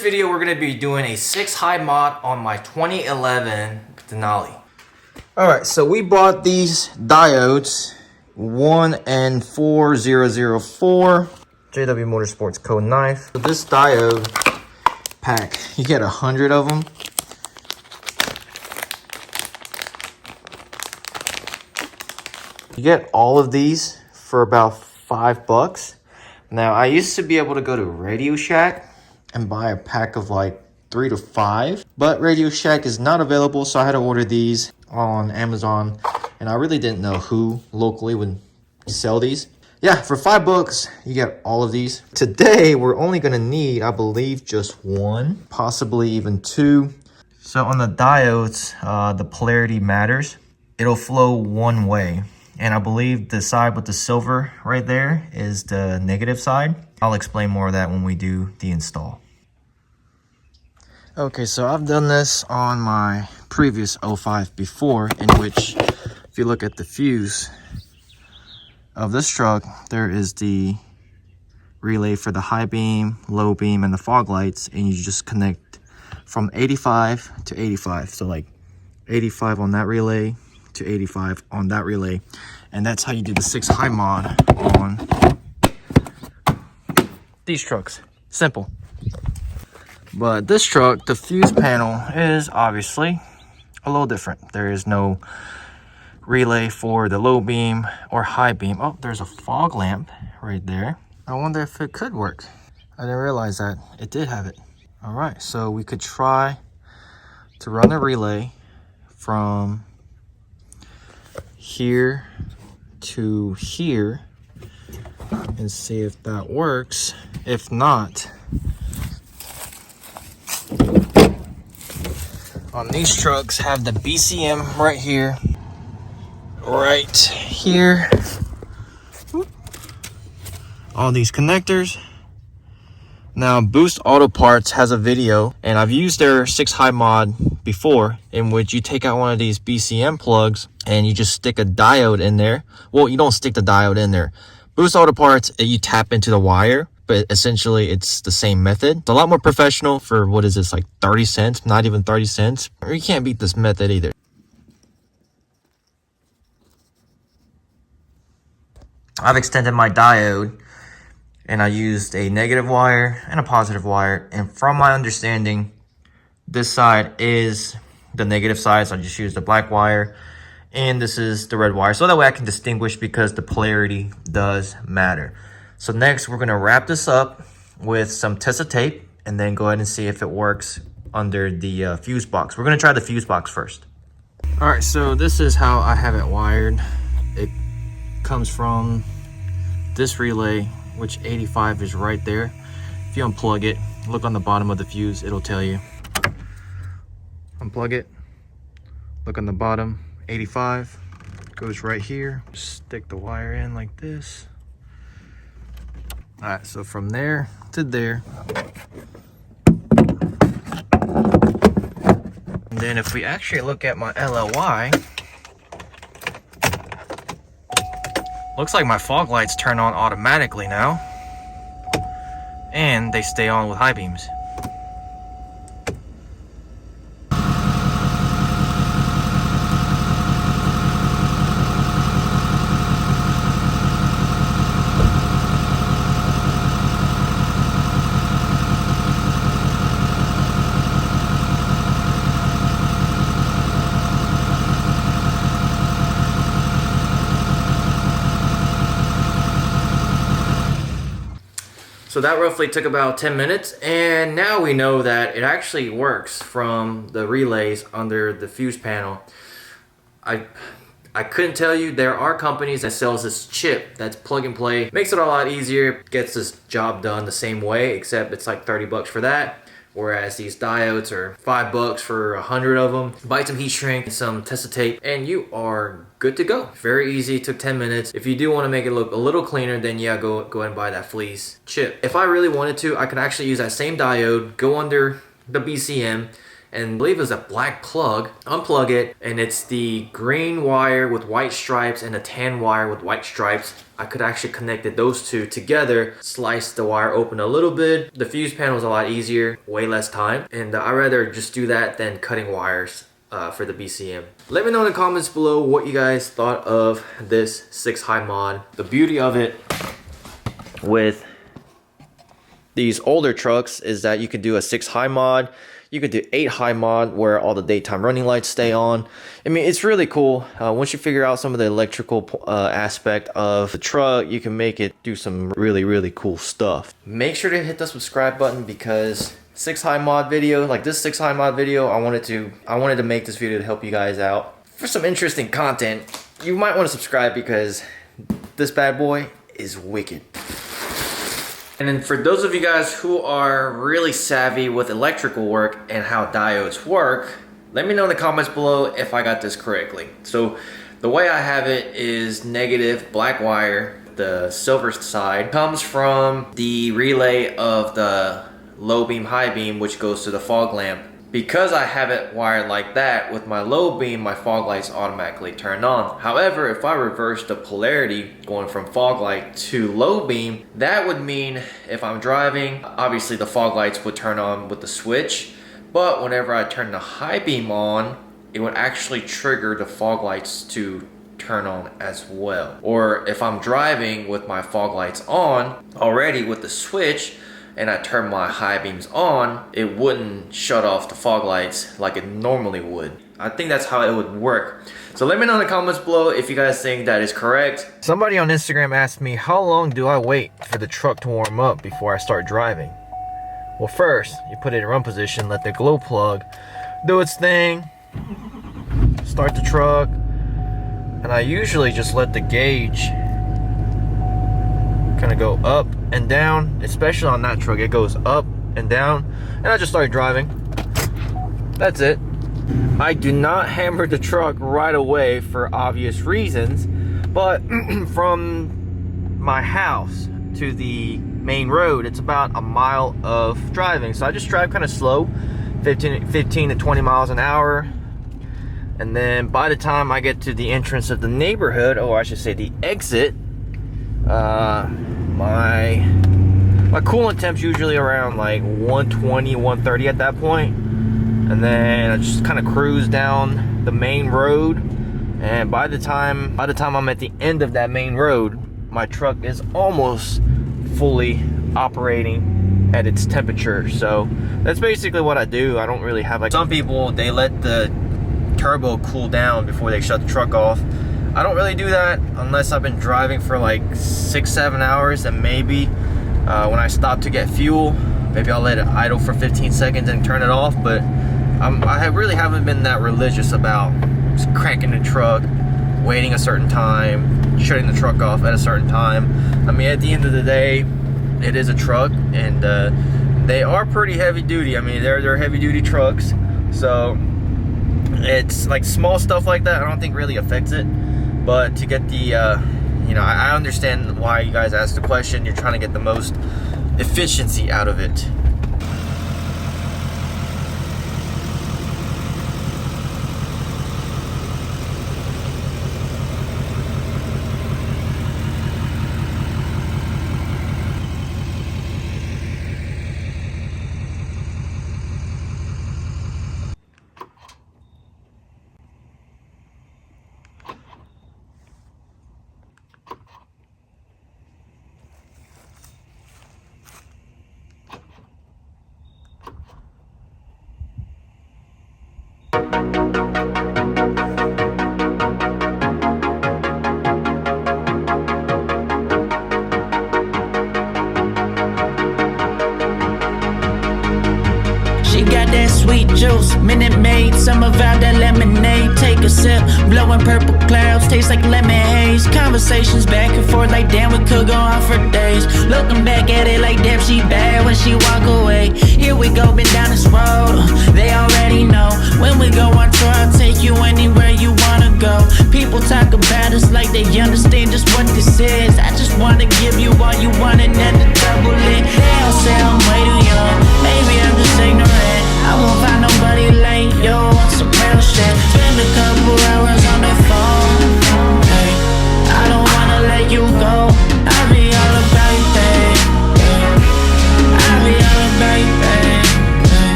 video, we're going to be doing a 6-high mod on my 2011 Denali. Alright, so we bought these diodes, 1N4004, JW Motorsports Code 9. So this diode pack, you get 100 of them. You get all of these for about $5. Now, I used to be able to go to Radio Shack and buy a pack of like 3 to 5, but Radio Shack is not available, so I had to order these on Amazon, and I really didn't know who locally would sell these. Yeah, for $5, you get all of these. Today, we're only gonna need, I believe, just one, possibly even two. So on the diodes, the polarity matters. It'll flow one way. And I believe the side with the silver right there is the negative side. I'll explain more of that when we do the install. Okay, so I've done this on my previous 05 before, in which if you look at the fuse of this truck, there is the relay for the high beam, low beam, and the fog lights, and you just connect from 85 to 85. So like 85 on that relay to 85 on that relay, and that's how you do the 6-high mod on these trucks. Simple. But this truck, the fuse panel is obviously a little different. There is no relay for the low beam or high beam. Oh, there's a fog lamp right there. I wonder if it could work. I didn't realize that it did have it. All right, so we could try to run the relay from here to here and see if that works. If not, on these trucks have the BCM right here, all these connectors. Now Boostautoparts has a video, and I've used their 6-high mod before, in which you take out one of these BCM plugs and you just stick a diode in there. Well, you don't stick the diode in there. Boostautoparts, you tap into the wire, but essentially it's the same method. It's a lot more professional for, what is this, like 30 cents? Not even 30 cents. You can't beat this method either. I've extended my diode, and I used a negative wire and a positive wire. And from my understanding, this side is the negative side, so I just used the black wire. And this is the red wire, so that way I can distinguish, because the polarity does matter. So next, we're gonna wrap this up with some Tessa tape, and then go ahead and see if it works under the fuse box. We're gonna try the fuse box first. All right, so this is how I have it wired. It comes from this relay, which 85 is right there. If you unplug it, look on the bottom of the fuse, it'll tell you. Unplug it, look on the bottom, 85 goes right here. Stick the wire in like this. All right, so from there to there. And then if we actually look at my LLY, looks like my fog lights turn on automatically now, and they stay on with high beams. So that roughly took about 10 minutes, and now we know that it actually works from the relays under the fuse panel. I couldn't tell you. There are companies that sells this chip that's plug and play. Makes it a lot easier, gets this job done the same way, except it's like 30 bucks for that. Whereas these diodes are $5 for 100 of them. Buy some heat shrink, some Tessa tape, and you are good to go. Very easy, took 10 minutes. If you do want to make it look a little cleaner, then yeah, go ahead and buy that fleece chip. If I really wanted to, I could actually use that same diode, go under the BCM, and I believe it was a black plug. Unplug it, and it's the green wire with white stripes and a tan wire with white stripes. I could actually connected those two together, slice the wire open a little bit. The fuse panel is a lot easier, way less time, and I'd rather just do that than cutting wires for the BCM. Let me know in the comments below what you guys thought of this 6 high mod. The beauty of it with these older trucks is that you could do a 6 high mod, you could do 8 high mod where all the daytime running lights stay on. I mean, it's really cool. Once you figure out some of the electrical aspect of the truck, you can make it do some really cool stuff. Make sure to hit the subscribe button because 6 high mod video, like this 6 high mod video, I wanted to make this video to help you guys out for some interesting content. You might want to subscribe because this bad boy is wicked. And then for those of you guys who are really savvy with electrical work and how diodes work, let me know in the comments below if I got this correctly. So the way I have it is negative black wire. The silver side comes from the relay of the low beam, high beam, which goes to the fog lamp. Because I have it wired like that, with my low beam, my fog lights automatically turn on. However, if I reverse the polarity going from fog light to low beam, that would mean if I'm driving, obviously the fog lights would turn on with the switch, but whenever I turn the high beam on, it would actually trigger the fog lights to turn on as well. Or if I'm driving with my fog lights on already with the switch, and I turn my high beams on, it wouldn't shut off the fog lights like it normally would. I think that's how it would work. So let me know in the comments below if you guys think that is correct. Somebody on Instagram asked me, how long do I wait for the truck to warm up before I start driving? Well, first, you put it in run position, let the glow plug do its thing, start the truck, and I usually just let the gauge kind of go up and down, especially on that truck. It goes up and down, and I just started driving. That's it. I do not hammer the truck right away for obvious reasons, but from my house to the main road, it's about a mile of driving, so I just drive kind of slow, 15 to 20 miles an hour. And then by the time I get to the entrance of the neighborhood, or I should say the exit, my coolant temp's usually around like 120, 130 at that point. And then I just kind of cruise down the main road. And by the time I'm at the end of that main road, my truck is almost fully operating at its temperature. So that's basically what I do. I don't really have, like, some people, they let the turbo cool down before they shut the truck off. I don't really do that unless I've been driving for like 6-7 hours, and maybe when I stop to get fuel, maybe I'll let it idle for 15 seconds and turn it off. But I really haven't been that religious about just cranking the truck, waiting a certain time, shutting the truck off at a certain time. I mean, at the end of the day, it is a truck, and they are pretty heavy duty. I mean, they're heavy duty trucks, so it's like small stuff like that I don't think really affects it. But to get the, you know, I understand why you guys asked the question. You're trying to get the most efficiency out of it. She got that sweet juice, Minute Maid, some of out that lemonade. Take a sip, blowing purple clouds, taste like lemon haze. Conversations back and forth like damn, we could go on for days. Looking back at it like damn, she bad when she walk away. Here we go, been down this road, they already know. When we go on tour, I'll take you anywhere you wanna go. People talk about us like they understand just what this is. I just wanna give you all you want and then the double it. They all say I'm way too young, maybe I'm just ignorant. I won't find nobody like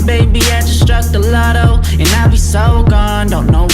baby, I just struck the lotto. And I'll be so gone, don't know